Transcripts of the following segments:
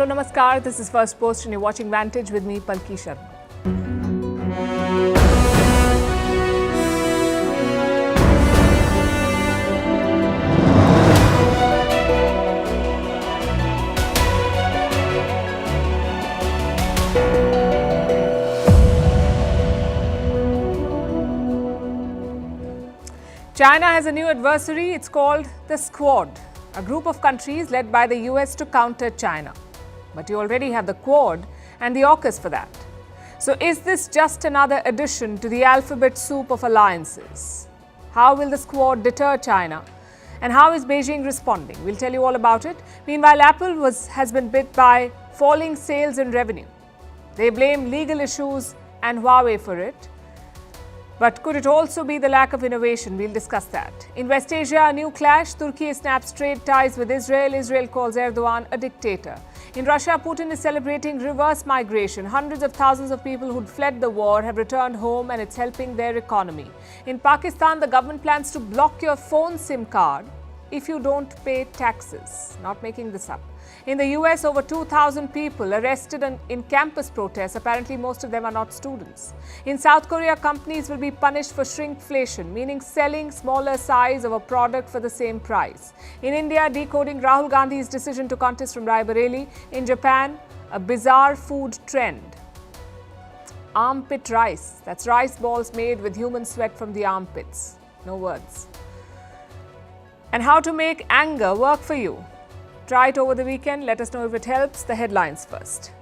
Hello, namaskar. This is Firstpost and you're watching Vantage with me, Palki Sharma. China has a new adversary. It's called the Squad, a group of countries led by the US to counter China. But you already have the Quad and the AUKUS for that. So is this just another addition to the alphabet soup of alliances? How will the Squad deter China? And how is Beijing responding? We'll tell you all about it. Meanwhile, Apple has been bit by falling sales and revenue. They blame legal issues and Huawei for it. But could it also be the lack of innovation? We'll discuss that. In West Asia, a new clash. Turkey snaps trade ties with Israel. Israel calls Erdogan a dictator. In Russia, Putin is celebrating reverse migration. Hundreds of thousands of people who'd fled the war have returned home and it's helping their economy. In Pakistan, the government plans to block your phone SIM card if you don't pay taxes. Not making this up. In the US, over 2,000 people arrested in campus protests. Apparently, most of them are not students. In South Korea, companies will be punished for shrinkflation, meaning selling smaller size of a product for the same price. In India, decoding Rahul Gandhi's decision to contest from Raebareli. In Japan, a bizarre food trend. Armpit rice. That's rice balls made with human sweat from the armpits. No words. And how to make anger work for you. Try it over the weekend. Let us know if it helps. The headlines first.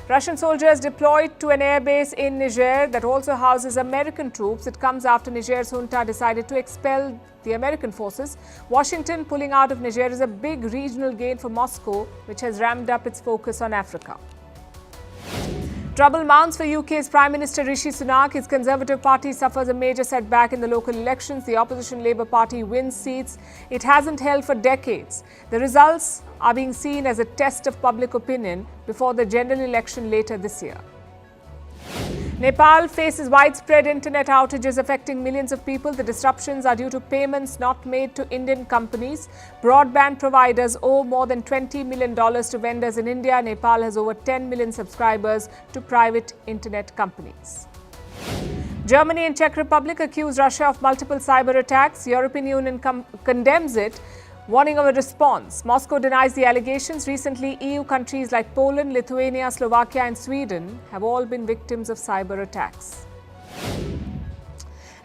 Russian soldiers deployed to an airbase in Niger that also houses American troops. It comes after Niger's junta decided to expel the American forces. Washington pulling out of Niger is a big regional gain for Moscow, which has ramped up its focus on Africa. Trouble mounts for UK's Prime Minister Rishi Sunak. His Conservative Party suffers a major setback in the local elections. The opposition Labour Party wins seats it hasn't held for decades. The results are being seen as a test of public opinion before the general election later this year. Nepal faces widespread internet outages affecting millions of people. The disruptions are due to payments not made to Indian companies. Broadband providers owe more than $20 million to vendors in India. Nepal has over 10 million subscribers to private internet companies. Germany and Czech Republic accuse Russia of multiple cyber attacks. European Union condemns it, warning of a response. Moscow denies the allegations. Recently, EU countries like Poland, Lithuania, Slovakia and Sweden have all been victims of cyber attacks.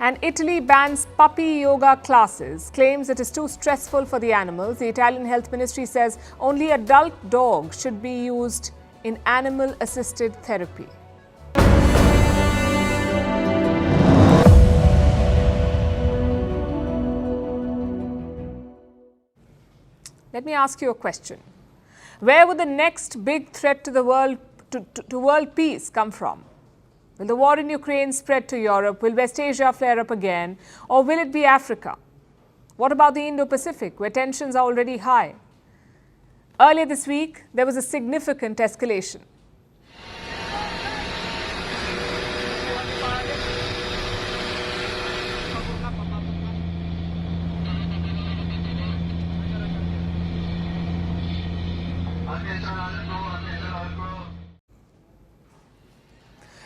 And Italy bans puppy yoga classes, claims it is too stressful for the animals. The Italian Health Ministry says only adult dogs should be used in animal-assisted therapy. Let me ask you a question. Where would the next big threat to the world, to world peace come from? Will the war in Ukraine spread to Europe? Will West Asia flare up again? Or will it be Africa? What about the Indo-Pacific, where tensions are already high? Earlier this week, there was a significant escalation.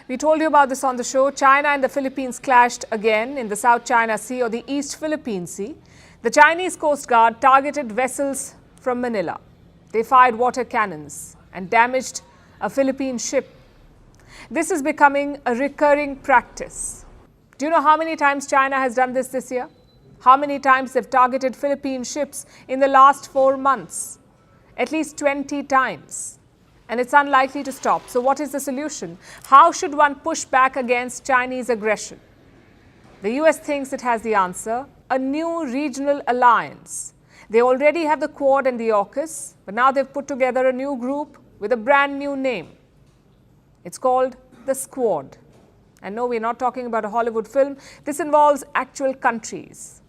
We told you about this on the show. China and the Philippines clashed again in the South China Sea or the East Philippine Sea. The Chinese Coast Guard targeted vessels from Manila. They fired water cannons and damaged a Philippine ship. This is becoming a recurring practice. Do you know how many times China has done this year? How many times they've targeted Philippine ships in the last 4 months? At least 20 times. And it's unlikely to stop. So what is the solution? How should one push back against Chinese aggression? The US thinks it has the answer. A new regional alliance. They already have the Quad and the AUKUS, but now they've put together a new group with a brand new name. It's called the Squad. And no, we're not talking about a Hollywood film. This involves actual countries.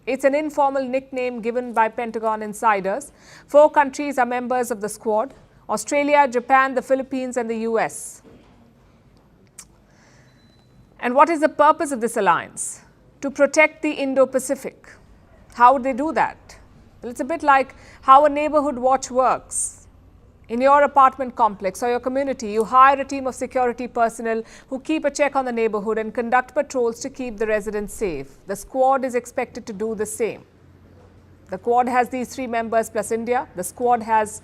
It's an informal nickname given by Pentagon insiders. 4 countries are members of the Squad. Australia, Japan, the Philippines and the US. And what is the purpose of this alliance? To protect the Indo-Pacific. How would they do that? Well, it's a bit like how a neighborhood watch works. In your apartment complex or your community, you hire a team of security personnel who keep a check on the neighborhood and conduct patrols to keep the residents safe. The squad is expected to do the same. The Quad has these 3 members plus India. The Squad has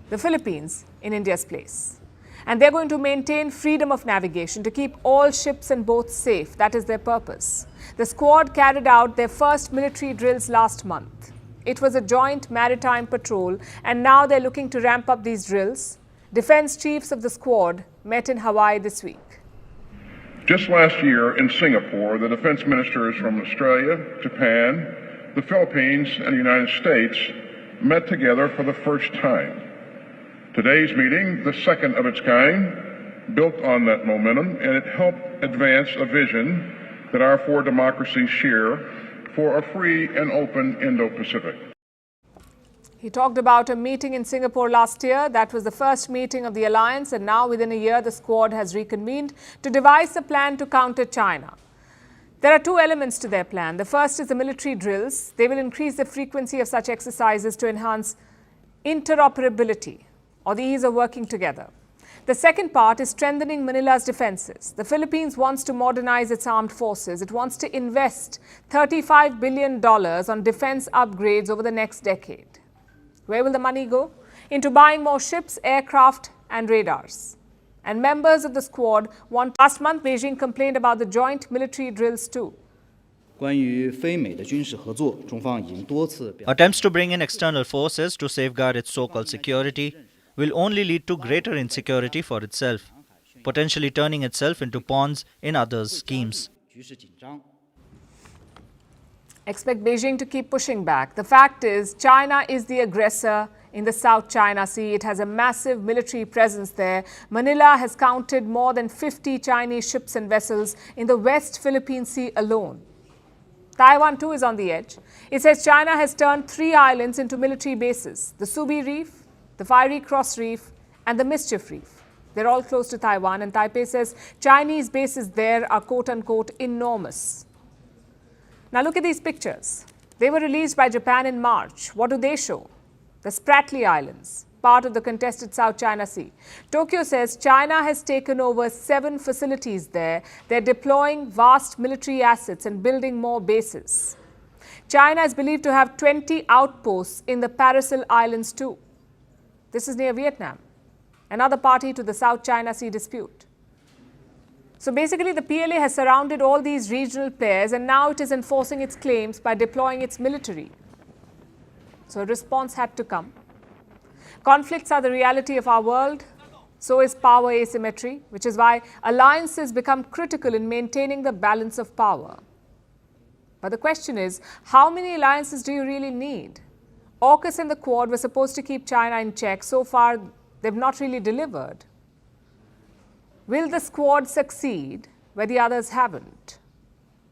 the Philippines in India's place. And they're going to maintain freedom of navigation to keep all ships and boats safe. That is their purpose. The Squad carried out their first military drills last month. It was a joint maritime patrol, and now they're looking to ramp up these drills. Defense chiefs of the Squad met in Hawaii this week. Just last year in Singapore, the defense ministers from Australia, Japan, the Philippines, and the United States met together for the first time. Today's meeting, the second of its kind, built on that momentum, and it helped advance a vision that our 4 democracies share for a free and open Indo-Pacific. He talked about a meeting in Singapore last year. That was the first meeting of the alliance, and now within a year, the Squad has reconvened to devise a plan to counter China. There are 2 elements to their plan. The first is the military drills. They will increase the frequency of such exercises to enhance interoperability, or the ease of working together. The second part is strengthening Manila's defenses. The Philippines wants to modernize its armed forces. It wants to invest $35 billion on defense upgrades over the next decade. Where will the money go? Into buying more ships, aircraft, and radars. And members of the Squad want. Last month, Beijing complained about the joint military drills too. Attempts to bring in external forces to safeguard its so-called security will only lead to greater insecurity for itself, potentially turning itself into pawns in others' schemes. Expect Beijing to keep pushing back. The fact is, China is the aggressor in the South China Sea. It has a massive military presence there. Manila has counted more than 50 Chinese ships and vessels in the West Philippine Sea alone. Taiwan too is on the edge. It says China has turned 3 islands into military bases: the Subi Reef, the Fiery Cross Reef, and the Mischief Reef. They're all close to Taiwan, and Taipei says Chinese bases there are quote-unquote enormous. Now look at these pictures. They were released by Japan in March. What do they show? The Spratly Islands, part of the contested South China Sea. Tokyo says China has taken over 7 facilities there. They're deploying vast military assets and building more bases. China is believed to have 20 outposts in the Paracel Islands too. This is near Vietnam, another party to the South China Sea dispute. So basically, the PLA has surrounded all these regional players, and now it is enforcing its claims by deploying its military. So a response had to come. Conflicts are the reality of our world. So is power asymmetry, which is why alliances become critical in maintaining the balance of power. But the question is, how many alliances do you really need? AUKUS and the Quad were supposed to keep China in check. So far, they've not really delivered. Will the Squad succeed where the others haven't?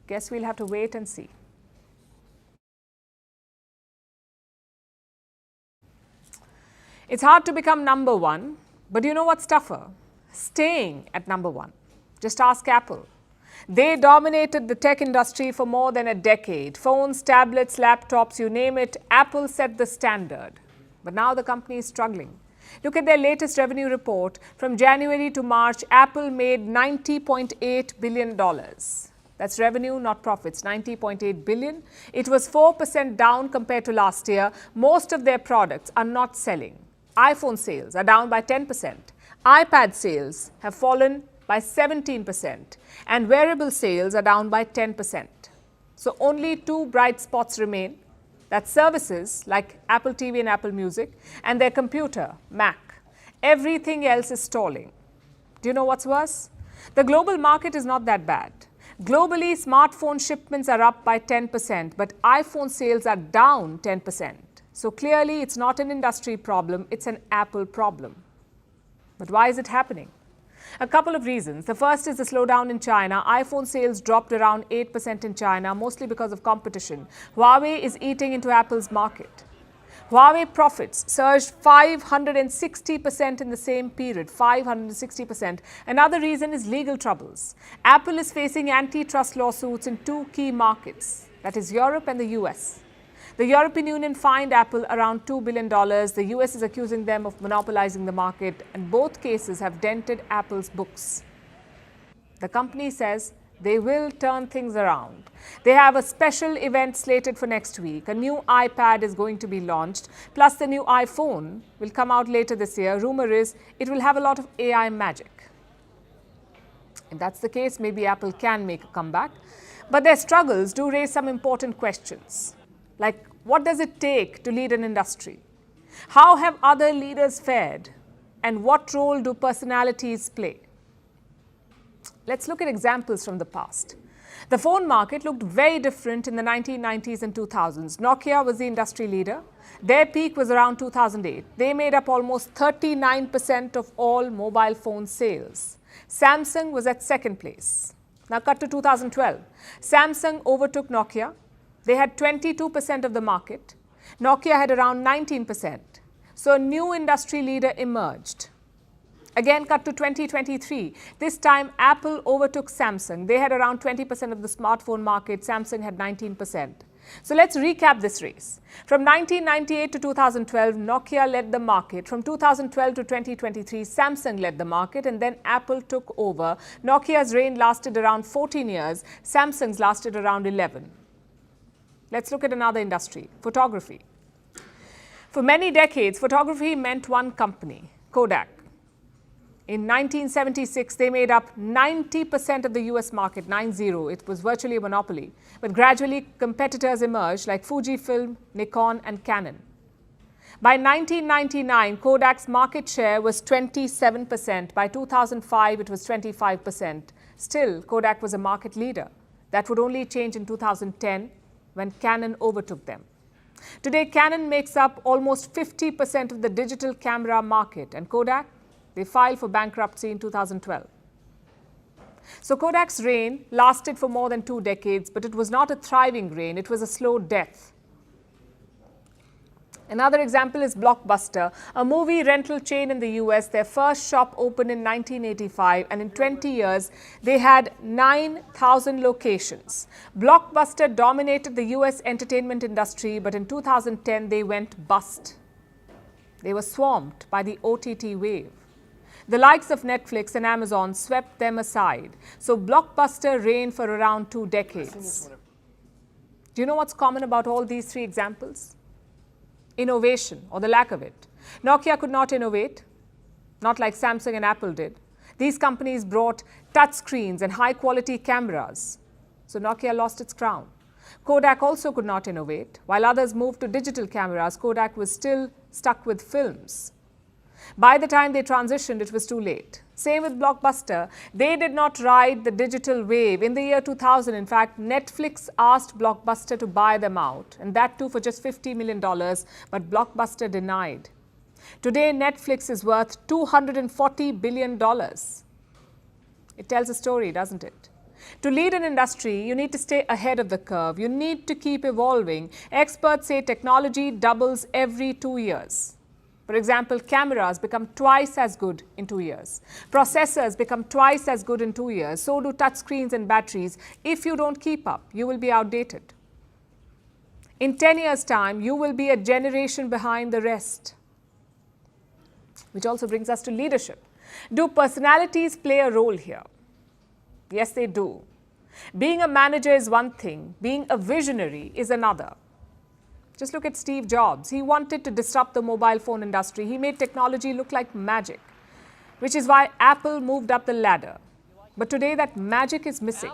Guess we'll have to wait and see. It's hard to become number 1, but you know what's tougher? Staying at number 1. Just ask Apple. They dominated the tech industry for more than a decade. Phones, tablets, laptops, you name it, Apple set the standard. But now the company is struggling. Look at their latest revenue report. From January to March, Apple made $90.8 billion. That's revenue, not profits, $90.8 billion. It was 4% down compared to last year. Most of their products are not selling. iPhone sales are down by 10%. iPad sales have fallen by 17%, and wearable sales are down by 10%. So only 2 bright spots remain. That's services like Apple TV and Apple Music, and their computer, Mac. Everything else is stalling. Do you know what's worse? The global market is not that bad. Globally, smartphone shipments are up by 10%, but iPhone sales are down 10%. So clearly, it's not an industry problem, it's an Apple problem. But why is it happening? A couple of reasons. The first is the slowdown in China. iPhone sales dropped around 8% in China, mostly because of competition. Huawei is eating into Apple's market. Huawei profits surged 560% in the same period, 560%. Another reason is legal troubles. Apple is facing antitrust lawsuits in 2 key markets, that is Europe and the US. The European Union fined Apple around $2 billion. The US is accusing them of monopolizing the market, and both cases have dented Apple's books. The company says they will turn things around. They have a special event slated for next week. A new iPad is going to be launched, plus the new iPhone will come out later this year. Rumor is it will have a lot of AI magic. If that's the case, maybe Apple can make a comeback. But their struggles do raise some important questions. Like, what does it take to lead an industry? How have other leaders fared? And what role do personalities play? Let's look at examples from the past. The phone market looked very different in the 1990s and 2000s. Nokia was the industry leader. Their peak was around 2008. They made up almost 39% of all mobile phone sales. Samsung was at second place. Now cut to 2012. Samsung overtook Nokia. They had 22% of the market. Nokia had around 19%. So a new industry leader emerged. Again, cut to 2023. This time, Apple overtook Samsung. They had around 20% of the smartphone market. Samsung had 19%. So let's recap this race. From 1998 to 2012, Nokia led the market. From 2012 to 2023, Samsung led the market, and then Apple took over. Nokia's reign lasted around 14 years. Samsung's lasted around 11. Let's look at another industry, photography. For many decades, photography meant one company, Kodak. In 1976, they made up 90% of the US market, 9-0. It was virtually a monopoly. But gradually, competitors emerged like Fujifilm, Nikon, and Canon. By 1999, Kodak's market share was 27%. By 2005, it was 25%. Still, Kodak was a market leader. That would only change in 2010 when Canon overtook them. Today, Canon makes up almost 50% of the digital camera market, and Kodak, they filed for bankruptcy in 2012. So Kodak's reign lasted for more than 2 decades, but it was not a thriving reign, it was a slow death. Another example is Blockbuster, a movie rental chain in the US. Their first shop opened in 1985, and in 20 years, they had 9,000 locations. Blockbuster dominated the US entertainment industry, but in 2010, they went bust. They were swamped by the OTT wave. The likes of Netflix and Amazon swept them aside. So Blockbuster reigned for around 2 decades. Do you know what's common about all these 3 examples? Innovation, or the lack of it. Nokia could not innovate, not like Samsung and Apple did. These companies brought touchscreens and high-quality cameras. So Nokia lost its crown. Kodak also could not innovate. While others moved to digital cameras, Kodak was still stuck with films. By the time they transitioned, it was too late. Same with Blockbuster. They did not ride the digital wave. In the year 2000, in fact, Netflix asked Blockbuster to buy them out, and that too for just $50 million, but Blockbuster denied. Today, Netflix is worth $240 billion. It tells a story, doesn't it? To lead an industry, you need to stay ahead of the curve. You need to keep evolving. Experts say technology doubles every 2 years. For example, cameras become twice as good in 2 years. Processors become twice as good in 2 years. So do touchscreens and batteries. If you don't keep up, you will be outdated. In 10 years' time, you will be a generation behind the rest. Which also brings us to leadership. Do personalities play a role here? Yes, they do. Being a manager is one thing. Being a visionary is another. Just look at Steve Jobs. He wanted to disrupt the mobile phone industry. He made technology look like magic, which is why Apple moved up the ladder. But today that magic is missing.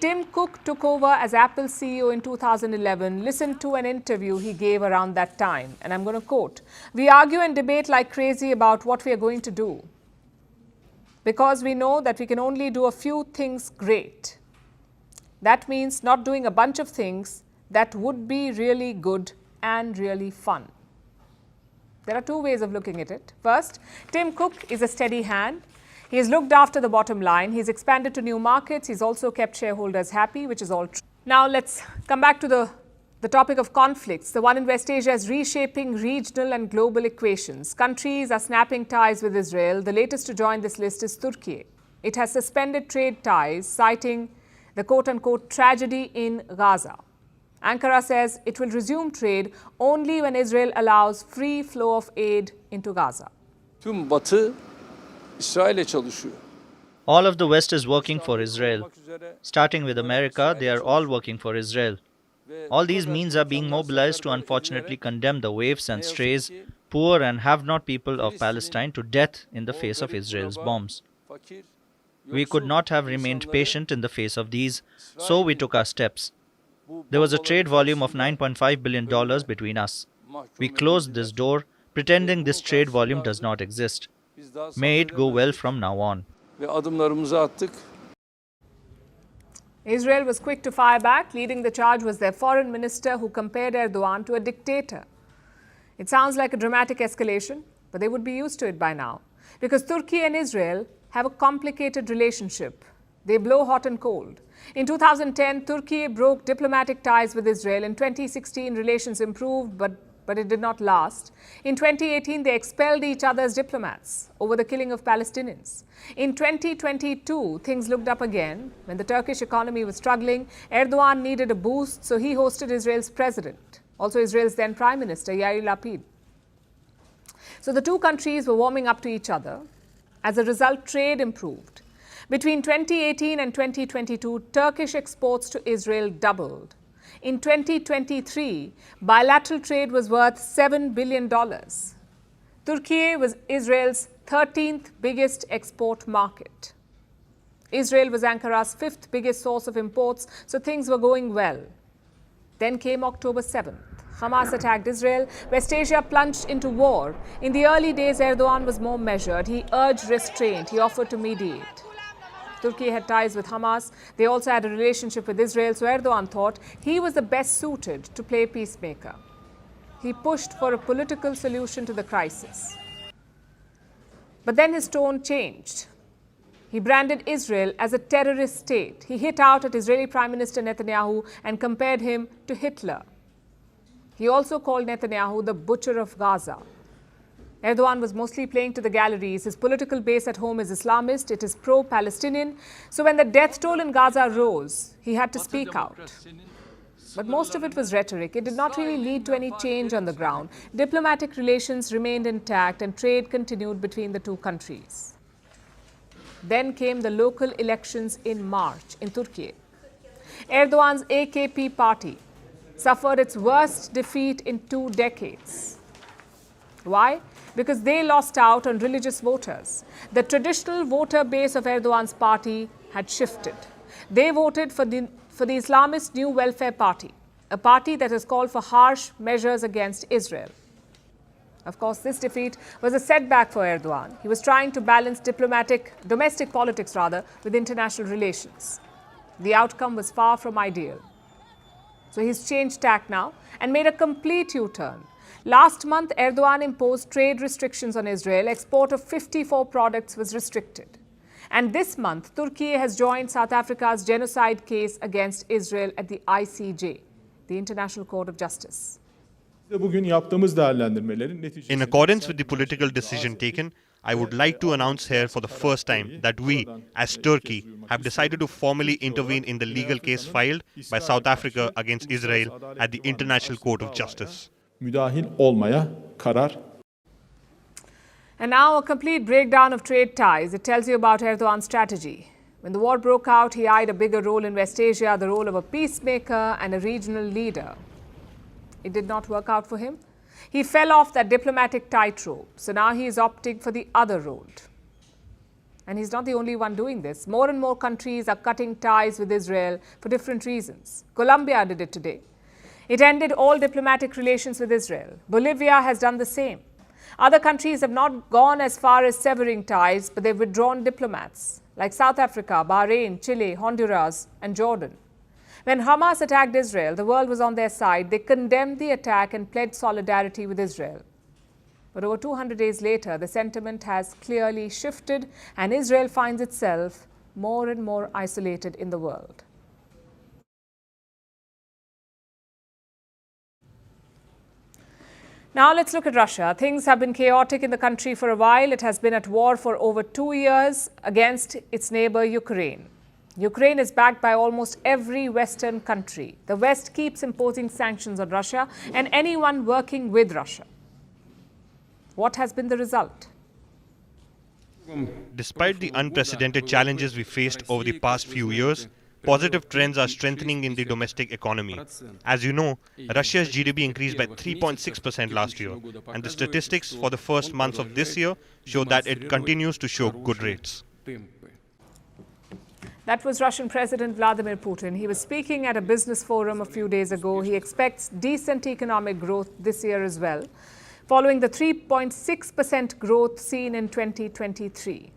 Tim Cook took over as Apple's CEO in 2011. Listen to an interview he gave around that time. And I'm going to quote, "We argue and debate like crazy about what we are going to do, because we know that we can only do a few things great. That means not doing a bunch of things that would be really good and really fun." There are 2 ways of looking at it. First, Tim Cook is a steady hand. He has looked after the bottom line. He's expanded to new markets. He's also kept shareholders happy, which is all true. Now let's come back to the topic of conflicts. The one in West Asia is reshaping regional and global equations. Countries are snapping ties with Israel. The latest to join this list is Turkey. It has suspended trade ties, citing the quote-unquote tragedy in Gaza. Ankara says it will resume trade only when Israel allows free flow of aid into Gaza. Tüm Batı İsrail'e çalışıyor. All of the West is working for Israel. Starting with America, they are all working for Israel. All these means are being mobilized to unfortunately condemn the waifs and strays, poor and have-not people of Palestine to death in the face of Israel's bombs. We could not have remained patient in the face of these, so we took our steps. There was a trade volume of $9.5 billion between us. We closed this door, pretending this trade volume does not exist. May it go well from now on. Ve adımlarımızı attık. Israel was quick to fire back. Leading the charge was their foreign minister, who compared Erdogan to a dictator. It sounds like a dramatic escalation, but they would be used to it by now, because Turkey and Israel have a complicated relationship. They blow hot and cold. In 2010, Turkey broke diplomatic ties with Israel. In 2016, relations improved, but it did not last. In 2018, they expelled each other's diplomats over the killing of Palestinians. In 2022, things looked up again. When the Turkish economy was struggling, Erdogan needed a boost, so he hosted Israel's president, also Israel's then Prime Minister, Yair Lapid. So the two countries were warming up to each other. As a result, trade improved. Between 2018 and 2022, Turkish exports to Israel doubled. In 2023, bilateral trade was worth $7 billion. Turkey was Israel's 13th biggest export market. Israel was Ankara's 5th biggest source of imports, so things were going well. Then came October 7th. Hamas attacked Israel. West Asia plunged into war. In the early days, Erdogan was more measured. He urged restraint. He offered to mediate. Turkey had ties with Hamas. They also had a relationship with Israel, so Erdogan thought he was the best suited to play peacemaker. He pushed for a political solution to the crisis. But then his tone changed. He branded Israel as a terrorist state. He hit out at Israeli Prime Minister Netanyahu and compared him to Hitler. He also called Netanyahu the butcher of Gaza. Erdogan was mostly playing to the galleries. His political base at home is Islamist. It is pro-Palestinian. So when the death toll in Gaza rose, he had to speak out. But most of it was rhetoric. It did not really lead to any change on the ground. Diplomatic relations remained intact and trade continued between the two countries. Then came the local elections in March in Turkey. Erdogan's AKP party suffered its worst defeat in 2 decades. Why? Because they lost out on religious voters. The traditional voter base of Erdogan's party had shifted. They voted for the Islamist New Welfare Party, a party that has called for harsh measures against Israel. Of course, this defeat was a setback for Erdogan. He was trying to balance domestic politics with international relations. The outcome was far from ideal. So he's changed tack now and made a complete U-turn. Last month, Erdogan imposed trade restrictions on Israel. Export of 54 products was restricted. And this month, Turkey has joined South Africa's genocide case against Israel at the ICJ, the International Court of Justice. In accordance with the political decision taken, I would like to announce here for the first time that we, as Turkey, have decided to formally intervene in the legal case filed by South Africa against Israel at the International Court of Justice. And now a complete breakdown of trade ties. It tells you about Erdogan's strategy. When the war broke out, he eyed a bigger role in West Asia, the role of a peacemaker and a regional leader. It did not work out for him. He fell off that diplomatic tightrope. So now he is opting for the other road. And he's not the only one doing this. More and more countries are cutting ties with Israel for different reasons. Colombia did it today. It ended all diplomatic relations with Israel. Bolivia has done the same. Other countries have not gone as far as severing ties, but they've withdrawn diplomats, like South Africa, Bahrain, Chile, Honduras, and Jordan. When Hamas attacked Israel, the world was on their side. They condemned the attack and pledged solidarity with Israel. But over 200 days later, the sentiment has clearly shifted, and Israel finds itself more and more isolated in the world. Now let's look at Russia. Things have been chaotic in the country for a while. It has been at war for over 2 years against its neighbor Ukraine. Ukraine is backed by almost every Western country. The West keeps imposing sanctions on Russia and anyone working with Russia. What has been the result? Despite the unprecedented challenges we faced over the past few years, positive trends are strengthening in the domestic economy. As you know, Russia's GDP increased by 3.6% last year, and the statistics for the first months of this year show that it continues to show good rates. That was Russian President Vladimir Putin. He was speaking at a business forum a few days ago. He expects decent economic growth this year as well, following the 3.6% growth seen in 2023.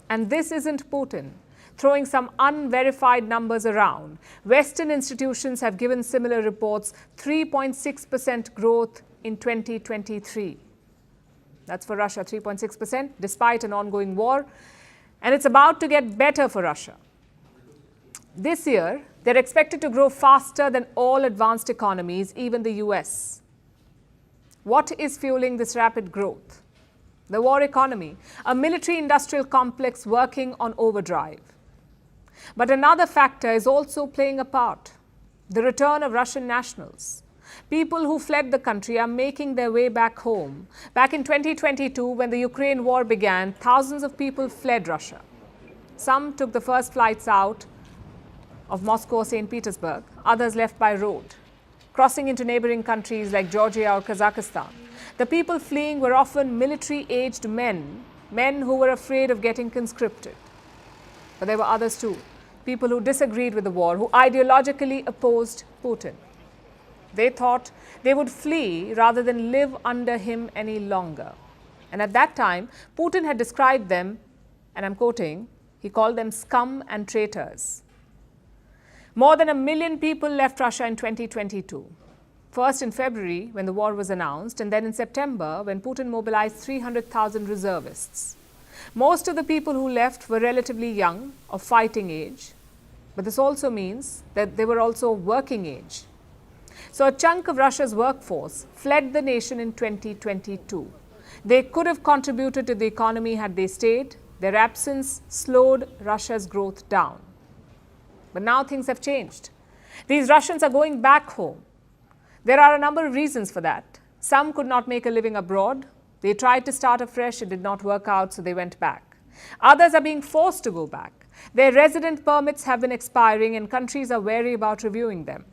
And this isn't Putin throwing some unverified numbers around. Western institutions have given similar reports, 3.6% growth in 2023. That's for Russia, 3.6%, despite an ongoing war. And it's about to get better for Russia. This year, they're expected to grow faster than all advanced economies, even the US. What is fueling this rapid growth? The war economy, a military-industrial complex working on overdrive. But another factor is also playing a part: the return of Russian nationals. People who fled the country are making their way back home. Back in 2022, when the Ukraine war began, thousands of people fled Russia. Some took the first flights out of Moscow or St. Petersburg. Others left by road, crossing into neighboring countries like Georgia or Kazakhstan. The people fleeing were often military-aged men who were afraid of getting conscripted. But there were others too, people who disagreed with the war, who ideologically opposed Putin. They thought they would flee rather than live under him any longer. And at that time, Putin had described them, and I'm quoting, he called them scum and traitors. More than 1 million people left Russia in 2022. First in February, when the war was announced, and then in September, when Putin mobilized 300,000 reservists. Most of the people who left were relatively young, of fighting age, but this also means that they were also working age. So a chunk of Russia's workforce fled the nation in 2022. They could have contributed to the economy had they stayed. Their absence slowed Russia's growth down. But now things have changed. These Russians are going back home. There are a number of reasons for that. Some could not make a living abroad. They tried to start afresh, it did not work out, so they went back. Others are being forced to go back. Their resident permits have been expiring and countries are wary about reviewing them.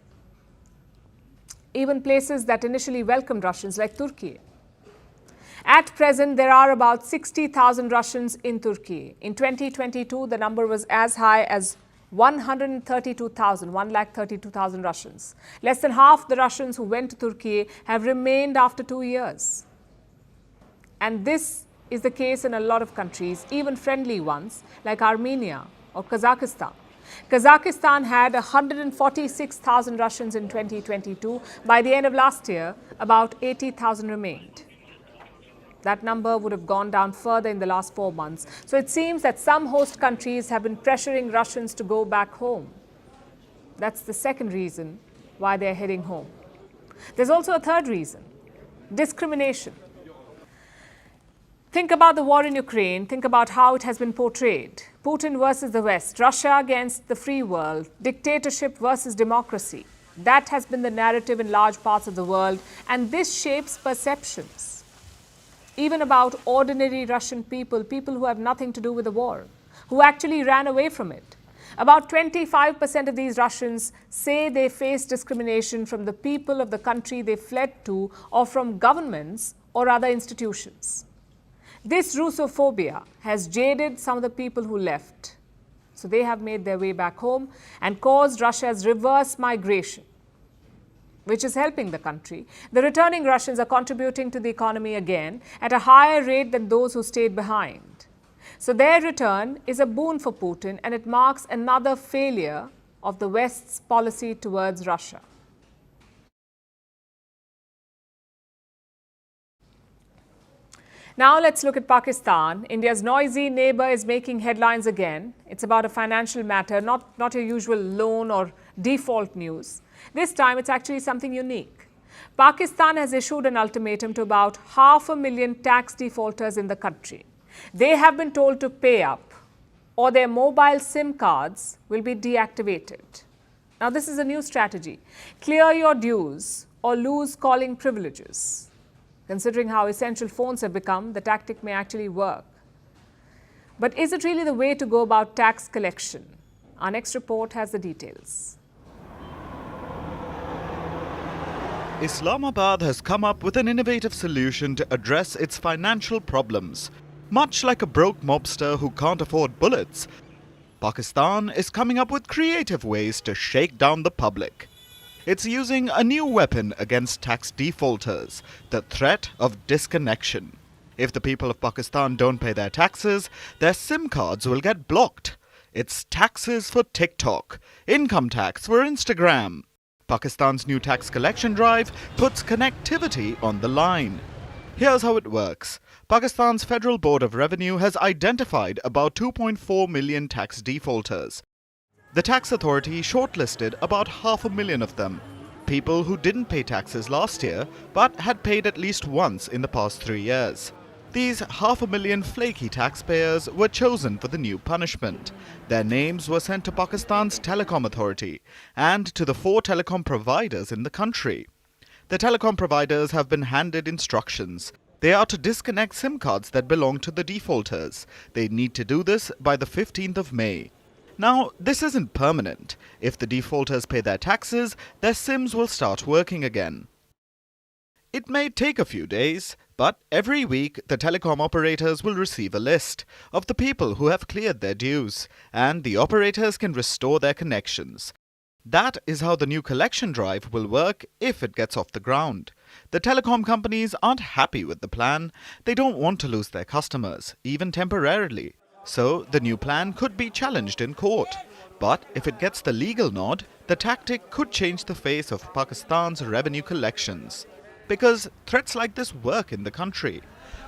Even places that initially welcomed Russians, like Turkey. At present, there are about 60,000 Russians in Turkey. In 2022, the number was as high as 132,000 Russians. Less than half the Russians who went to Turkey have remained after 2 years. And this is the case in a lot of countries, even friendly ones like Armenia or Kazakhstan. Kazakhstan had 146,000 Russians in 2022. By the end of last year, about 80,000 remained. That number would have gone down further in the last 4 months. So it seems that some host countries have been pressuring Russians to go back home. That's the second reason why they're heading home. There's also a third reason: discrimination. Think about the war in Ukraine. Think about how it has been portrayed. Putin versus the West, Russia against the free world, dictatorship versus democracy. That has been the narrative in large parts of the world, and this shapes perceptions. Even about ordinary Russian people, people who have nothing to do with the war, who actually ran away from it. About 25% of these Russians say they face discrimination from the people of the country they fled to or from governments or other institutions. This Russophobia has jaded some of the people who left. So they have made their way back home and caused Russia's reverse migration, which is helping the country. The returning Russians are contributing to the economy again at a higher rate than those who stayed behind. So their return is a boon for Putin, and it marks another failure of the West's policy towards Russia. Now let's look at Pakistan. India's noisy neighbor is making headlines again. It's about a financial matter, not your usual loan or default news. This time it's actually something unique. Pakistan has issued an ultimatum to about 500,000 tax defaulters in the country. They have been told to pay up or their mobile SIM cards will be deactivated. Now, this is a new strategy. Clear your dues or lose calling privileges. Considering how essential phones have become, the tactic may actually work. But is it really the way to go about tax collection? Our next report has the details. Islamabad has come up with an innovative solution to address its financial problems. Much like a broke mobster who can't afford bullets, Pakistan is coming up with creative ways to shake down the public. It's using a new weapon against tax defaulters, the threat of disconnection. If the people of Pakistan don't pay their taxes, their SIM cards will get blocked. It's taxes for TikTok, income tax for Instagram. Pakistan's new tax collection drive puts connectivity on the line. Here's how it works. Pakistan's Federal Board of Revenue has identified about 2.4 million tax defaulters. The tax authority shortlisted about 500,000 of them, people who didn't pay taxes last year but had paid at least once in the past 3 years. These 500,000 flaky taxpayers were chosen for the new punishment. Their names were sent to Pakistan's Telecom Authority and to the 4 telecom providers in the country. The telecom providers have been handed instructions. They are to disconnect SIM cards that belong to the defaulters. They need to do this by the 15th of May. Now, this isn't permanent. If the defaulters pay their taxes, their SIMs will start working again. It may take a few days, but every week the telecom operators will receive a list of the people who have cleared their dues, and the operators can restore their connections. That is how the new collection drive will work if it gets off the ground. The telecom companies aren't happy with the plan. They don't want to lose their customers, even temporarily. So the new plan could be challenged in court. But if it gets the legal nod, the tactic could change the face of Pakistan's revenue collections. Because threats like this work in the country.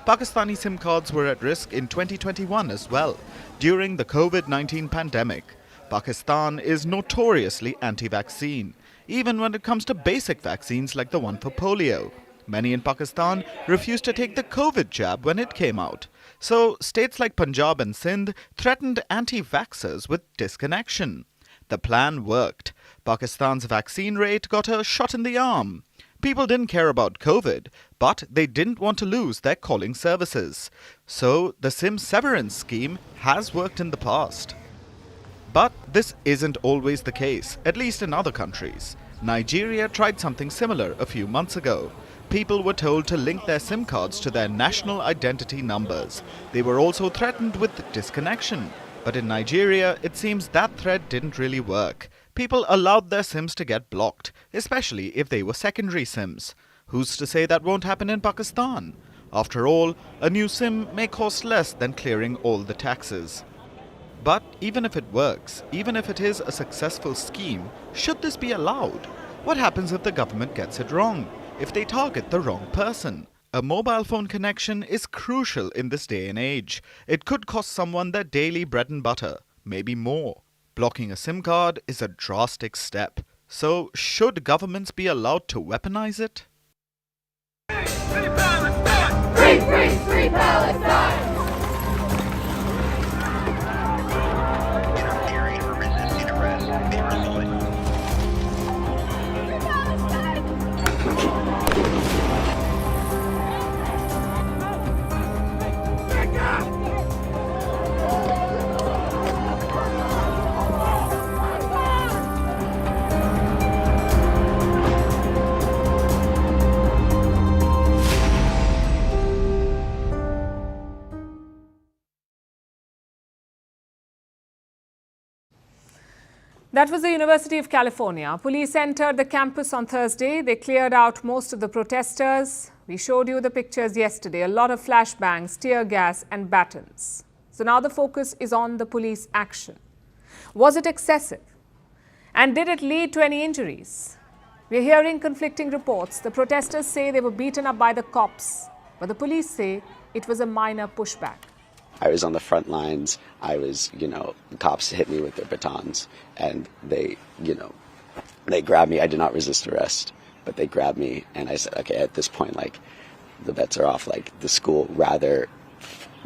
Pakistani SIM cards were at risk in 2021 as well, during the COVID-19 pandemic. Pakistan is notoriously anti-vaccine, even when it comes to basic vaccines like the one for polio. Many in Pakistan refused to take the COVID jab when it came out. So states like Punjab and Sindh threatened anti-vaxxers with disconnection. The plan worked. Pakistan's vaccine rate got a shot in the arm. People didn't care about COVID, but they didn't want to lose their calling services. So the SIM severance scheme has worked in the past. But this isn't always the case, at least in other countries. Nigeria tried something similar a few months ago. People were told to link their SIM cards to their national identity numbers. They were also threatened with disconnection. But in Nigeria, it seems that threat didn't really work. People allowed their SIMs to get blocked, especially if they were secondary SIMs. Who's to say that won't happen in Pakistan? After all, a new SIM may cost less than clearing all the taxes. But even if it works, even if it is a successful scheme, should this be allowed? What happens if the government gets it wrong? If they target the wrong person? A mobile phone connection is crucial in this day and age. It could cost someone their daily bread and butter, maybe more. Blocking a SIM card is a drastic step. So, should governments be allowed to weaponize it? Free Palestine! Free, free, free Palestine! That was the University of California. Police entered the campus on Thursday. They cleared out most of the protesters. We showed you the pictures yesterday. A lot of flashbangs, tear gas and batons. So now the focus is on the police action. Was it excessive? And did it lead to any injuries? We're hearing conflicting reports. The protesters say they were beaten up by the cops, but the police say it was a minor pushback. I was on the front lines. I was, the cops hit me with their batons and they grabbed me. I did not resist arrest, but they grabbed me and I said, okay, at this point, the bets are off. The school rather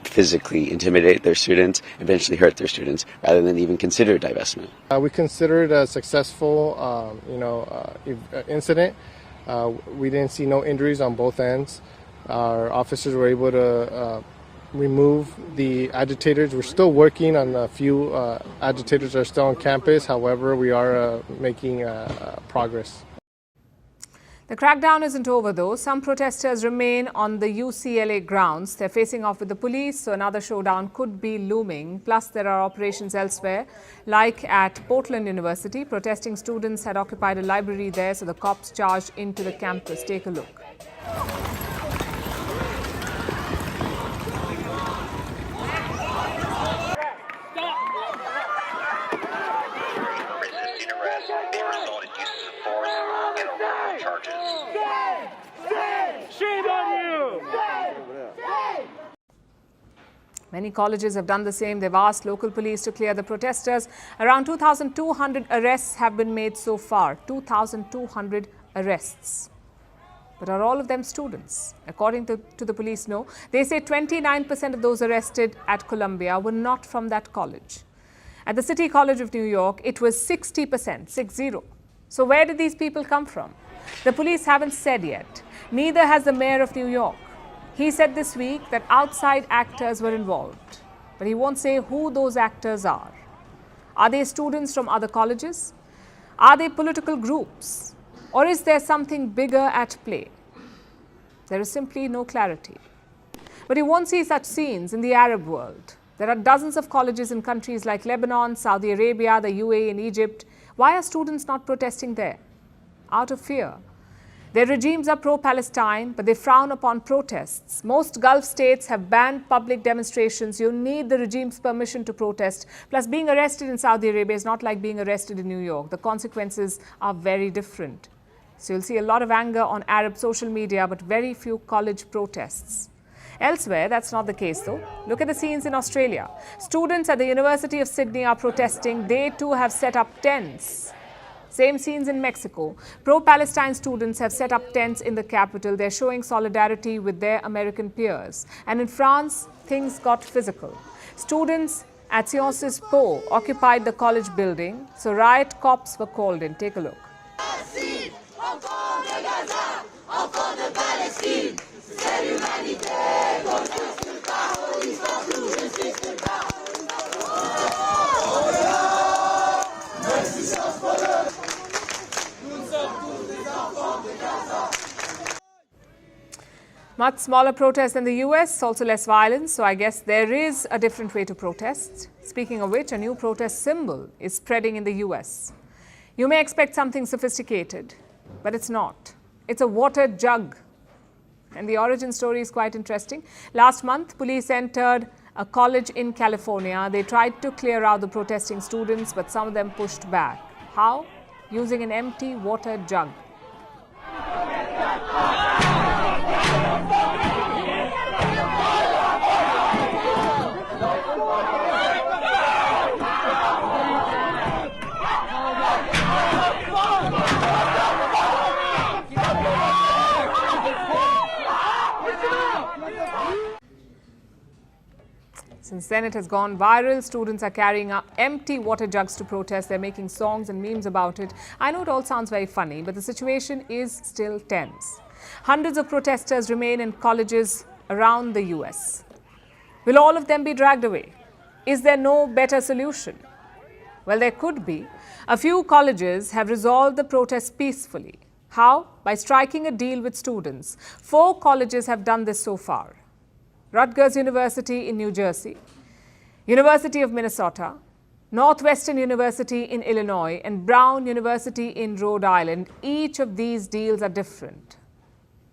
physically intimidate their students, eventually hurt their students, rather than even consider divestment. We consider it a successful, incident. We didn't see no injuries on both ends. Our officers were able to remove the agitators. We're still working on a few agitators that are still on campus. However, we are making progress. The crackdown isn't over though. Some protesters remain on the UCLA grounds. They're facing off with the police, so another showdown could be looming. Plus, there are operations elsewhere, like at Portland University. Protesting students had occupied a library there, so the cops charged into the campus. Take a look. Many colleges have done the same. They've asked local police to clear the protesters. Around 2,200 arrests have been made so far. 2,200 arrests. But are all of them students? According to the police, no. They say 29% of those arrested at Columbia were not from that college. At the City College of New York, it was 60%, 60. So where did these people come from? The police haven't said yet. Neither has the mayor of New York. He said this week that outside actors were involved, but he won't say who those actors are. Are they students from other colleges? Are they political groups? Or is there something bigger at play? There is simply no clarity. But you won't see such scenes in the Arab world. There are dozens of colleges in countries like Lebanon, Saudi Arabia, the UAE and Egypt. Why are students not protesting there? Out of fear. Their regimes are pro-Palestine, but they frown upon protests. Most Gulf states have banned public demonstrations. You need the regime's permission to protest. Plus, being arrested in Saudi Arabia is not like being arrested in New York. The consequences are very different. So you'll see a lot of anger on Arab social media, but very few college protests. Elsewhere, that's not the case though. Look at the scenes in Australia. Students at the University of Sydney are protesting. They too have set up tents. Same scenes in Mexico. Pro-Palestine students have set up tents in the capital. They're showing solidarity with their American peers. And in France, things got physical. Students at Sciences Po occupied the college building, so riot cops were called in. Take a look. Much smaller protests than the US, also less violence, so I guess there is a different way to protest. Speaking of which, a new protest symbol is spreading in the US. You may expect something sophisticated, but it's not. It's a water jug. And the origin story is quite interesting. Last month, police entered a college in California. They tried to clear out the protesting students, but some of them pushed back. How? Using an empty water jug. Since then, it has gone viral. Students are carrying up empty water jugs to protest. They're making songs and memes about it. I know it all sounds very funny, but the situation is still tense. Hundreds of protesters remain in colleges around the US. Will all of them be dragged away? Is there no better solution? Well, there could be. A few colleges have resolved the protest peacefully. How? By striking a deal with students. 4 colleges have done this so far. Rutgers University in New Jersey, University of Minnesota, Northwestern University in Illinois, and Brown University in Rhode Island. Each of these deals are different.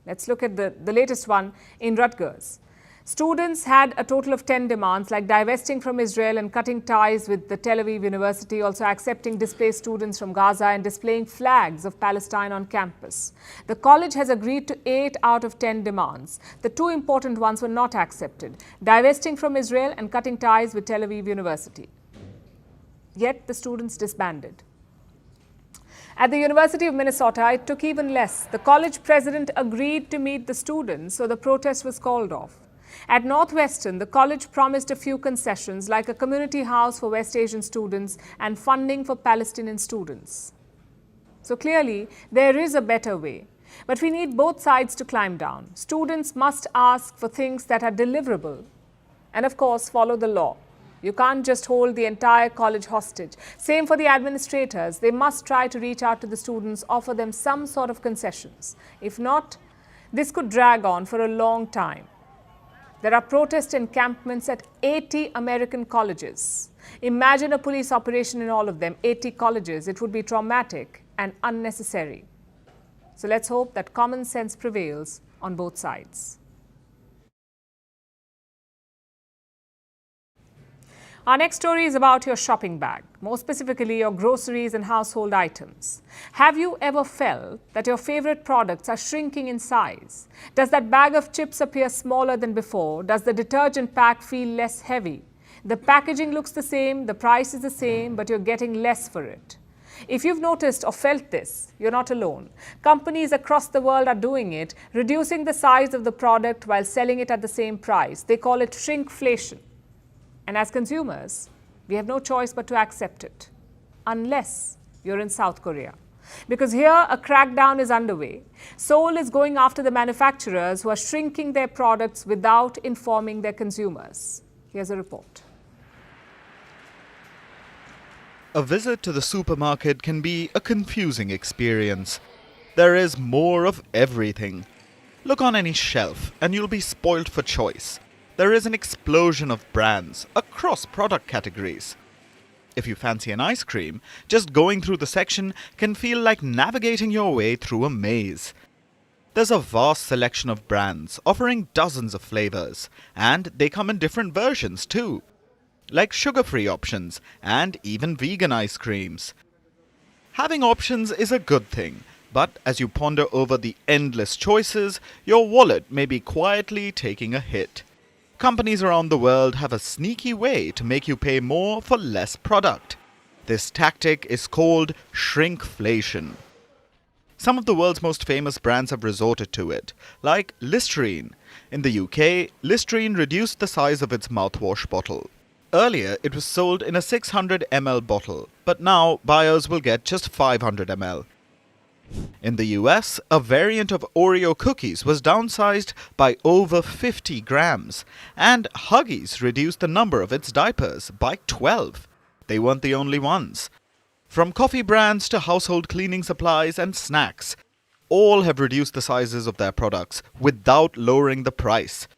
Let's look at the latest one in Rutgers. Students had a total of 10 demands, like divesting from Israel and cutting ties with the Tel Aviv University, also accepting displaced students from Gaza and displaying flags of Palestine on campus. The college has agreed to 8 out of 10 demands. The 2 important ones were not accepted: divesting from Israel and cutting ties with Tel Aviv University. Yet the students disbanded. At the University of Minnesota, it took even less. The college president agreed to meet the students, so the protest was called off. At Northwestern, the college promised a few concessions like a community house for West Asian students and funding for Palestinian students. So clearly, there is a better way. But we need both sides to climb down. Students must ask for things that are deliverable and, of course, follow the law. You can't just hold the entire college hostage. Same for the administrators. They must try to reach out to the students, offer them some sort of concessions. If not, this could drag on for a long time. There are protest encampments at 80 American colleges. Imagine a police operation in all of them, 80 colleges. It would be traumatic and unnecessary. So let's hope that common sense prevails on both sides. Our next story is about your shopping bag, more specifically your groceries and household items. Have you ever felt that your favorite products are shrinking in size? Does that bag of chips appear smaller than before? Does the detergent pack feel less heavy? The packaging looks the same, the price is the same, but you're getting less for it. If you've noticed or felt this, you're not alone. Companies across the world are doing it, reducing the size of the product while selling it at the same price. They call it shrinkflation. And as consumers, we have no choice but to accept it, unless you're in South Korea. Because here a crackdown is underway. Seoul is going after the manufacturers who are shrinking their products without informing their consumers. Here's a report. A visit to the supermarket can be a confusing experience. There is more of everything. Look on any shelf and you'll be spoiled for choice. There is an explosion of brands across product categories. If you fancy an ice cream, just going through the section can feel like navigating your way through a maze. There's a vast selection of brands offering dozens of flavors, and they come in different versions too, like sugar-free options and even vegan ice creams. Having options is a good thing, but as you ponder over the endless choices, your wallet may be quietly taking a hit. Companies around the world have a sneaky way to make you pay more for less product. This tactic is called shrinkflation. Some of the world's most famous brands have resorted to it, like Listerine. In the UK, Listerine reduced the size of its mouthwash bottle. Earlier, it was sold in a 600 ml bottle, but now buyers will get just 500 ml. In the US, a variant of Oreo cookies was downsized by over 50 grams, and Huggies reduced the number of its diapers by 12. They weren't the only ones. From coffee brands to household cleaning supplies and snacks, all have reduced the sizes of their products without lowering the price.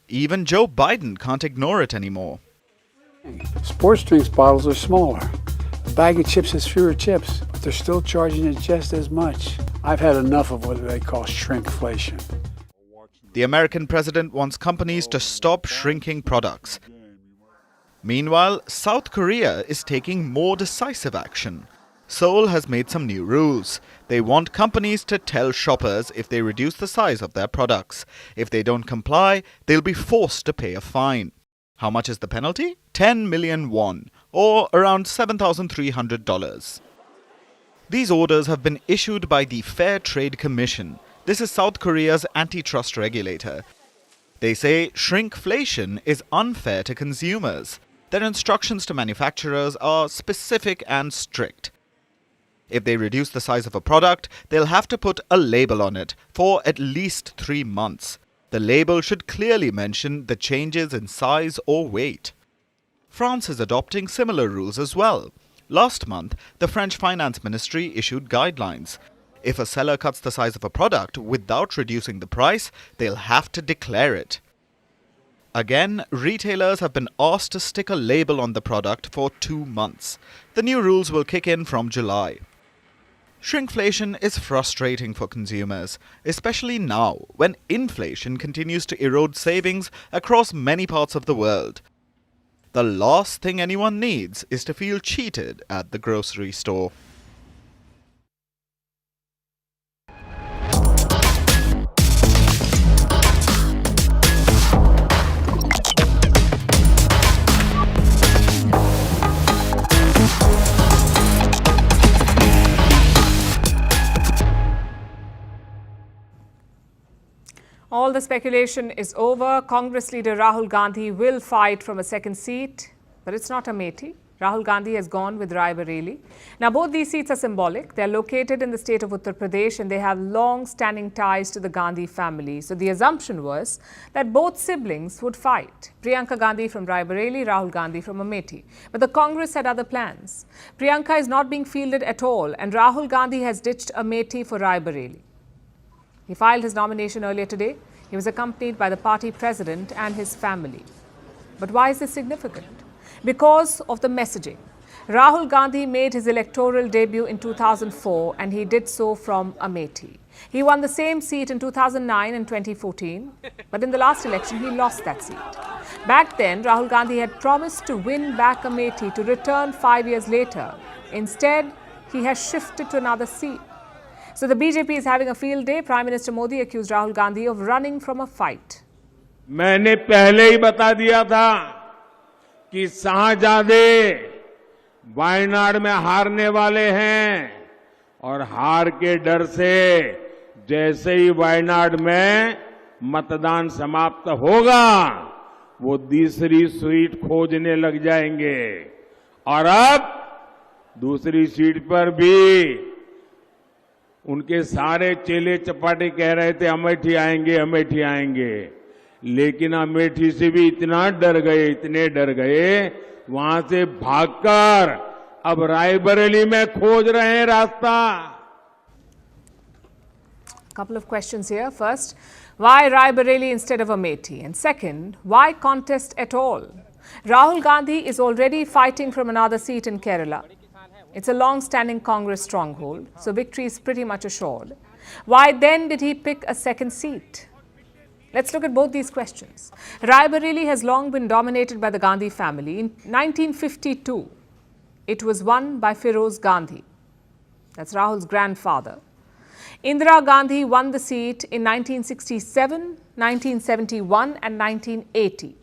Even Joe Biden can't ignore it anymore. Sports drinks bottles are smaller. A bag of chips has fewer chips, but they're still charging it just as much. I've had enough of what they call shrinkflation. The American president wants companies to stop shrinking products. Meanwhile, South Korea is taking more decisive action. Seoul has made some new rules. They want companies to tell shoppers if they reduce the size of their products. If they don't comply, they'll be forced to pay a fine. How much is the penalty? 10 million won, or around $7,300. These orders have been issued by the Fair Trade Commission. This is South Korea's antitrust regulator. They say shrinkflation is unfair to consumers. Their instructions to manufacturers are specific and strict. If they reduce the size of a product, they'll have to put a label on it for at least 3 months. The label should clearly mention the changes in size or weight. France is adopting similar rules as well. Last month, the French Finance Ministry issued guidelines. If a seller cuts the size of a product without reducing the price, they'll have to declare it. Again, retailers have been asked to stick a label on the product for 2 months. The new rules will kick in from July. Shrinkflation is frustrating for consumers, especially now when inflation continues to erode savings across many parts of the world. The last thing anyone needs is to feel cheated at the grocery store. All the speculation is over. Congress leader Rahul Gandhi will fight from a second seat, but it's not Amethi. Rahul Gandhi has gone with Rai Bareli. Now, both these seats are symbolic. They're located in the state of Uttar Pradesh and they have long-standing ties to the Gandhi family. So the assumption was that both siblings would fight. Priyanka Gandhi from Rai Bareli, Rahul Gandhi from Amethi. But the Congress had other plans. Priyanka is not being fielded at all and Rahul Gandhi has ditched Amethi for Rai Bareli. He filed his nomination earlier today. He was accompanied by the party president and his family. But why is this significant? Because of the messaging. Rahul Gandhi made his electoral debut in 2004 and he did so from Amethi. He won the same seat in 2009 and 2014, but in the last election he lost that seat. Back then, Rahul Gandhi had promised to win back Amethi to return 5 years later. Instead, he has shifted to another seat. So the BJP is having a field day. Prime Minister Modi accused Rahul Gandhi of running from a fight. मैंने पहले ही बता दिया था कि शाहजादे वायनाड में हारने वाले हैं और हार के डर से जैसे ही वायनाड में मतदान समाप्त होगा वो दूसरी सीट खोजने लग जाएंगे और अब दूसरी सीट पर भी उनके सारे चेले चपाटे कह रहे थे अमेठी आएंगे लेकिन अमेठी से भी इतने डर गए वहां से भागकर अब रायबरेली में खोज रहे हैं रास्ता. Couple of questions here. First, why Raebareli instead of Amethi? And second, why contest at all? Rahul Gandhi is already fighting from another seat in Kerala. It's a long-standing Congress stronghold, so victory is pretty much assured. Why then did he pick a second seat? Let's look at both these questions. Raebareli has long been dominated by the Gandhi family. In 1952, it was won by Firoz Gandhi. That's Rahul's grandfather. Indira Gandhi won the seat in 1967, 1971 and 1980.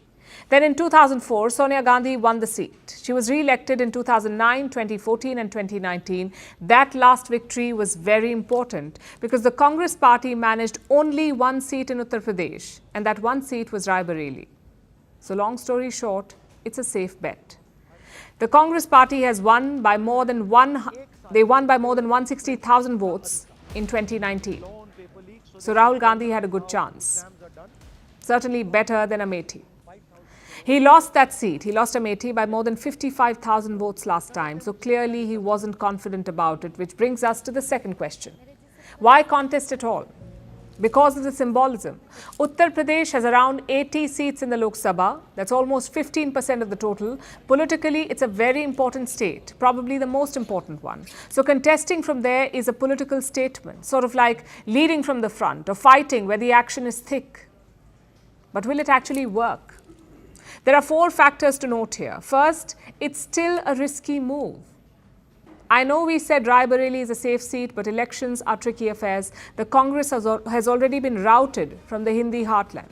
Then in 2004, Sonia Gandhi won the seat. She was re-elected in 2009, 2014 and 2019. That last victory was very important because the Congress party managed only one seat in Uttar Pradesh and that one seat was Raebareli. So long story short, it's a safe bet. The Congress party has won by more than 160,000 votes in 2019. So Rahul Gandhi had a good chance. Certainly better than Amethi. He lost that seat. He lost Amethi by more than 55,000 votes last time. So clearly he wasn't confident about it, which brings us to the second question. Why contest at all? Because of the symbolism. Uttar Pradesh has around 80 seats in the Lok Sabha. That's almost 15% of the total. Politically, it's a very important state, probably the most important one. So contesting from there is a political statement, sort of like leading from the front or fighting where the action is thick. But will it actually work? There are 4 factors to note here. First, it's still a risky move. I know we said Raebareli is a safe seat, but elections are tricky affairs. The Congress has already been routed from the Hindi heartland.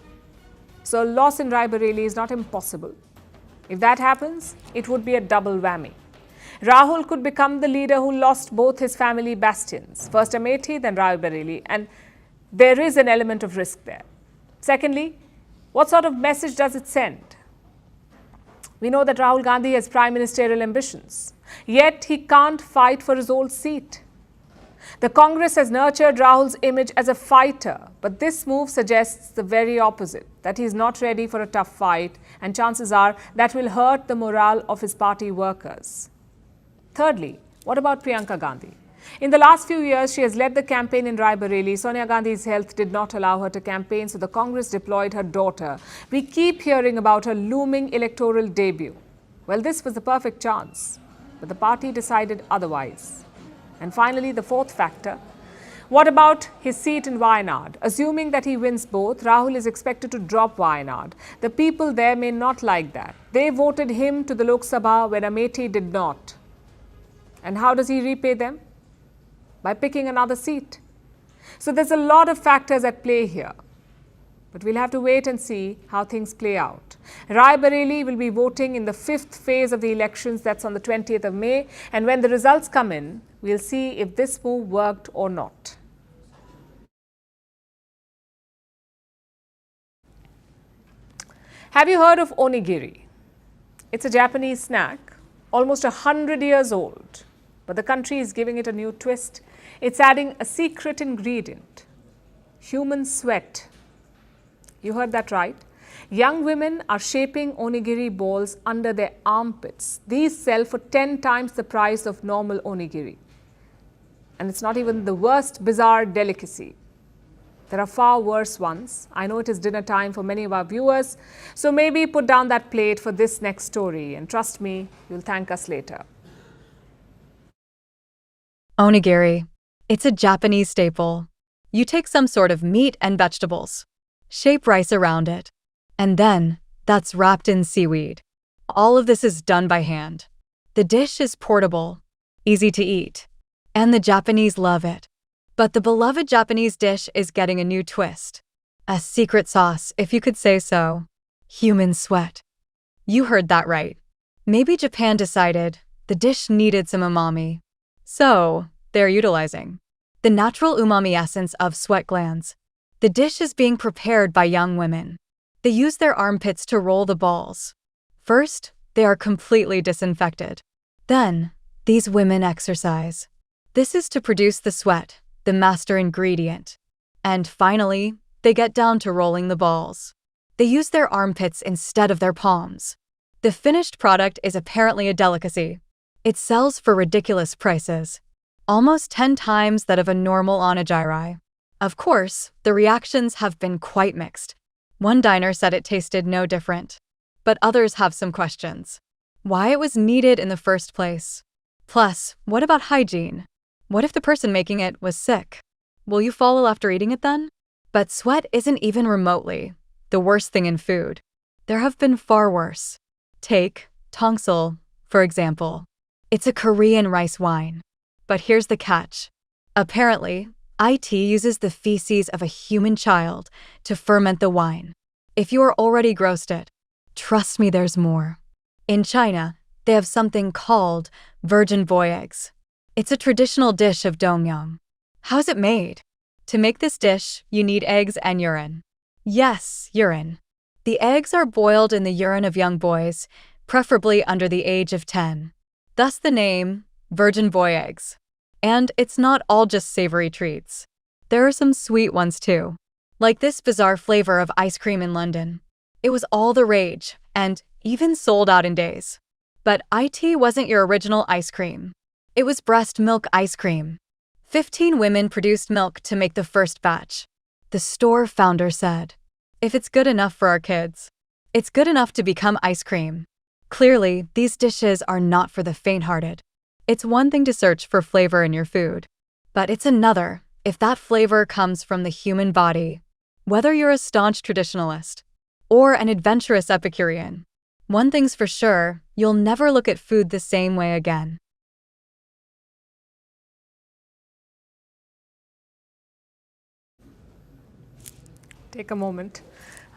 So a loss in Raebareli is not impossible. If that happens, it would be a double whammy. Rahul could become the leader who lost both his family bastions, first Amethi, then Raebareli, and there is an element of risk there. Secondly, what sort of message does it send? We know that Rahul Gandhi has prime ministerial ambitions, yet he can't fight for his old seat. The Congress has nurtured Rahul's image as a fighter, but this move suggests the very opposite, that he is not ready for a tough fight, and chances are that will hurt the morale of his party workers. Thirdly, what about Priyanka Gandhi? In the last few years, she has led the campaign in Raebareli. Sonia Gandhi's health did not allow her to campaign, so the Congress deployed her daughter. We keep hearing about her looming electoral debut. Well, this was the perfect chance, but the party decided otherwise. And finally, the fourth factor. What about his seat in Wayanad? Assuming that he wins both, Rahul is expected to drop Wayanad. The people there may not like that. They voted him to the Lok Sabha when Amethi did not. And how does he repay them? By picking another seat. So there's a lot of factors at play here. But we'll have to wait and see how things play out. Raebareli will be voting in the 5th phase of the elections, that's on the 20th of May. And when the results come in, we'll see if this move worked or not. Have you heard of onigiri? It's a Japanese snack, almost 100 years old, but the country is giving it a new twist. It's adding a secret ingredient: human sweat. You heard that right. Young women are shaping onigiri balls under their armpits. These sell for 10 times the price of normal onigiri. And it's not even the worst bizarre delicacy. There are far worse ones. I know it is dinner time for many of our viewers, so maybe put down that plate for this next story, and trust me, you'll thank us later. Onigiri. It's a Japanese staple. You take some sort of meat and vegetables, shape rice around it, and then that's wrapped in seaweed. All of this is done by hand. The dish is portable, easy to eat, and the Japanese love it. But the beloved Japanese dish is getting a new twist. A secret sauce, if you could say so. Human sweat. You heard that right. Maybe Japan decided the dish needed some umami. So, they're utilizing the natural umami essence of sweat glands. The dish is being prepared by young women. They use their armpits to roll the balls. First, they are completely disinfected. Then, these women exercise. This is to produce the sweat, the master ingredient. And finally, they get down to rolling the balls. They use their armpits instead of their palms. The finished product is apparently a delicacy. It sells for ridiculous prices, almost 10 times that of a normal onigiri. Of course, the reactions have been quite mixed. One diner said it tasted no different, but others have some questions. Why it was needed in the first place? Plus, what about hygiene? What if the person making it was sick? Will you fall ill after eating it then? But sweat isn't even remotely the worst thing in food. There have been far worse. Take tongsul, for example. It's a Korean rice wine. But here's the catch. Apparently, IT uses the feces of a human child to ferment the wine. If you are already grossed it, trust me, there's more. In China, they have something called virgin boy eggs. It's a traditional dish of dongyang. How's it made? To make this dish, you need eggs and urine. Yes, urine. The eggs are boiled in the urine of young boys, preferably under the age of 10. Thus the name, virgin boy eggs. And it's not all just savory treats. There are some sweet ones too. Like this bizarre flavor of ice cream in London. It was all the rage, and even sold out in days. But IT wasn't your original ice cream. It was breast milk ice cream. 15 women produced milk to make the first batch. The store founder said, "If it's good enough for our kids, it's good enough to become ice cream." Clearly, these dishes are not for the faint-hearted. It's one thing to search for flavor in your food, but it's another if that flavor comes from the human body. Whether you're a staunch traditionalist or an adventurous Epicurean, one thing's for sure, you'll never look at food the same way again. Take a moment.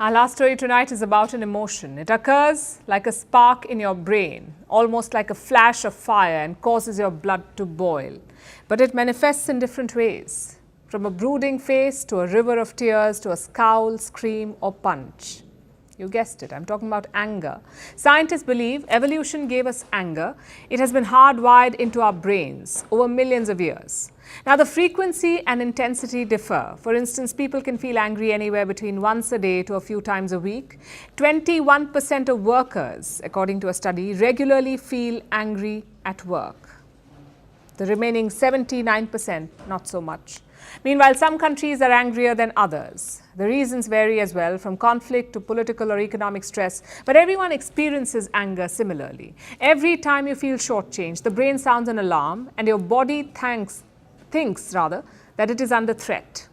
Our last story tonight is about an emotion. It occurs like a spark in your brain, almost like a flash of fire, and causes your blood to boil. But it manifests in different ways, from a brooding face to a river of tears to a scowl, scream, or punch. You guessed it, I'm talking about anger. Scientists believe evolution gave us anger. It has been hardwired into our brains over millions of years. Now, the frequency and intensity differ. For instance, people can feel angry anywhere between once a day to a few times a week. 21% of workers, according to a study, regularly feel angry at work. The remaining 79%, not so much. Meanwhile, some countries are angrier than others. The reasons vary as well, from conflict to political or economic stress, but everyone experiences anger similarly. Every time you feel shortchanged, the brain sounds an alarm and your body thinks that it is under threat.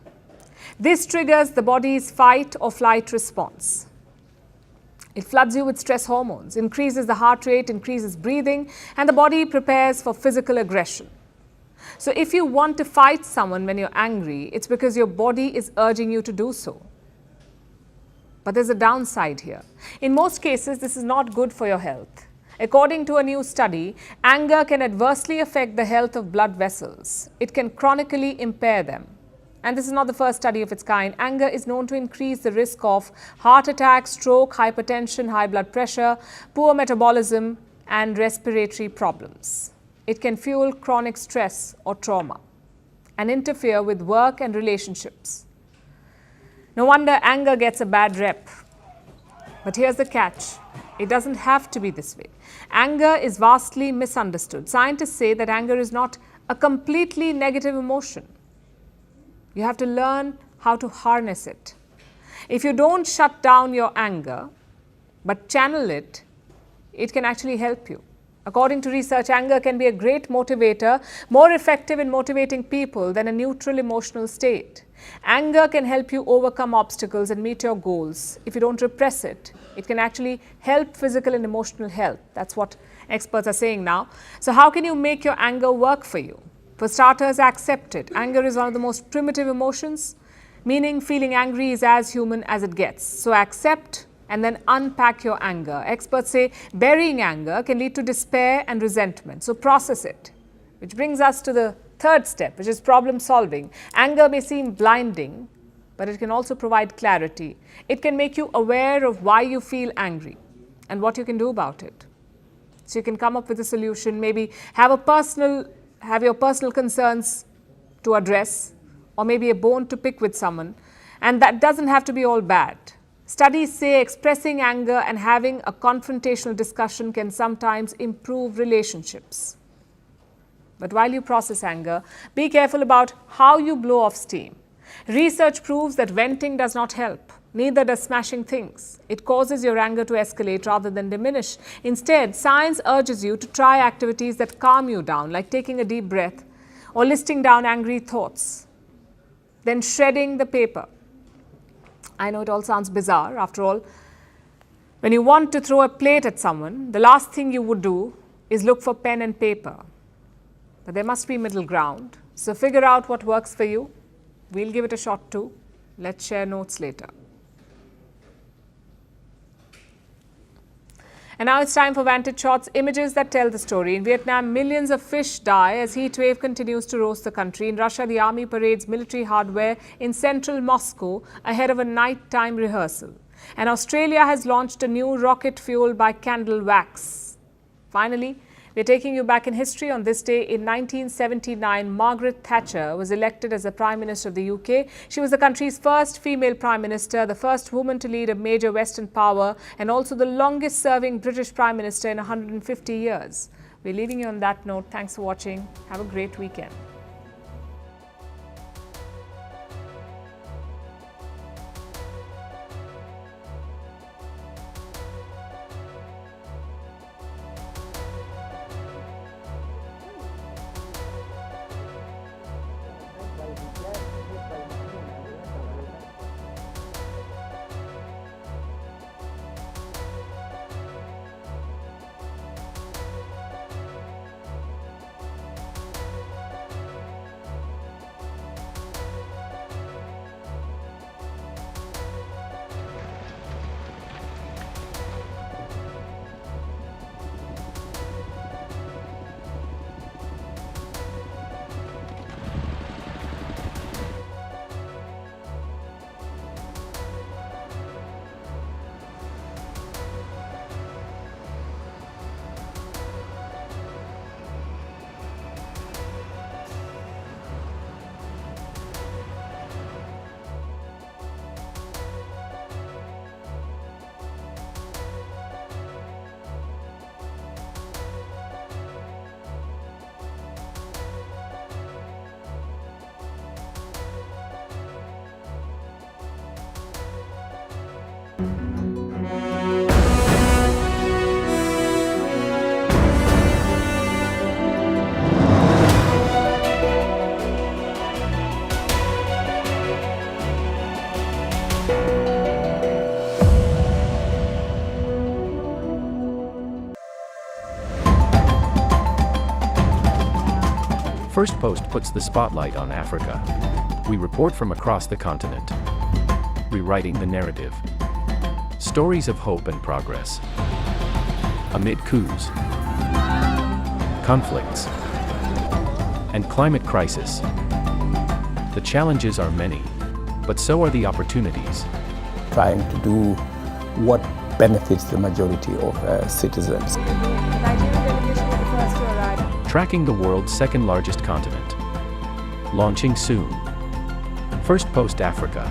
This triggers the body's fight or flight response. It floods you with stress hormones, increases the heart rate, increases breathing, and the body prepares for physical aggression. So if you want to fight someone when you're angry, it's because your body is urging you to do so. But there's a downside here. In most cases, this is not good for your health. According to a new study, anger can adversely affect the health of blood vessels. It can chronically impair them. And this is not the first study of its kind. Anger is known to increase the risk of heart attack, stroke, hypertension, high blood pressure, poor metabolism, and respiratory problems. It can fuel chronic stress or trauma and interfere with work and relationships. No wonder anger gets a bad rep. But here's the catch. It doesn't have to be this way. Anger is vastly misunderstood. Scientists say that anger is not a completely negative emotion. You have to learn how to harness it. If you don't shut down your anger, but channel it, it can actually help you. According to research, anger can be a great motivator, more effective in motivating people than a neutral emotional state. Anger can help you overcome obstacles and meet your goals. If you don't repress it, it can actually help physical and emotional health. That's what experts are saying now. So how can you make your anger work for you? For starters, accept it. Anger is one of the most primitive emotions, meaning feeling angry is as human as it gets. So accept and then unpack your anger. Experts say burying anger can lead to despair and resentment. So process it. Which brings us to the third step, which is problem solving. Anger may seem blinding, but it can also provide clarity. It can make you aware of why you feel angry and what you can do about it. So you can come up with a solution, maybe have your personal concerns to address, or maybe a bone to pick with someone. And that doesn't have to be all bad. Studies say expressing anger and having a confrontational discussion can sometimes improve relationships. But while you process anger, be careful about how you blow off steam. Research proves that venting does not help. Neither does smashing things. It causes your anger to escalate rather than diminish. Instead, science urges you to try activities that calm you down, like taking a deep breath or listing down angry thoughts, then shredding the paper. I know it all sounds bizarre. After all, when you want to throw a plate at someone, the last thing you would do is look for pen and paper. But there must be middle ground. So figure out what works for you. We'll give it a shot too. Let's share notes later. And now it's time for Vantage Shots, images that tell the story. In Vietnam, millions of fish die as heat wave continues to roast the country. In Russia, the army parades military hardware in central Moscow ahead of a nighttime rehearsal. And Australia has launched a new rocket fueled by candle wax. Finally, we're taking you back in history. On this day in 1979, Margaret Thatcher was elected as the Prime Minister of the UK. She was the country's first female Prime Minister, the first woman to lead a major Western power, and also the longest serving British Prime Minister in 150 years. We're leaving you on that note. Thanks for watching. Have a great weekend. Firstpost puts the spotlight on Africa. We report from across the continent, rewriting the narrative. Stories of hope and progress. Amid coups, conflicts, and climate crisis. The challenges are many, but so are the opportunities. Trying to do what benefits the majority of citizens. Nigerian delegation will be first to arrive. Tracking the world's second largest continent. Launching soon. Firstpost Africa.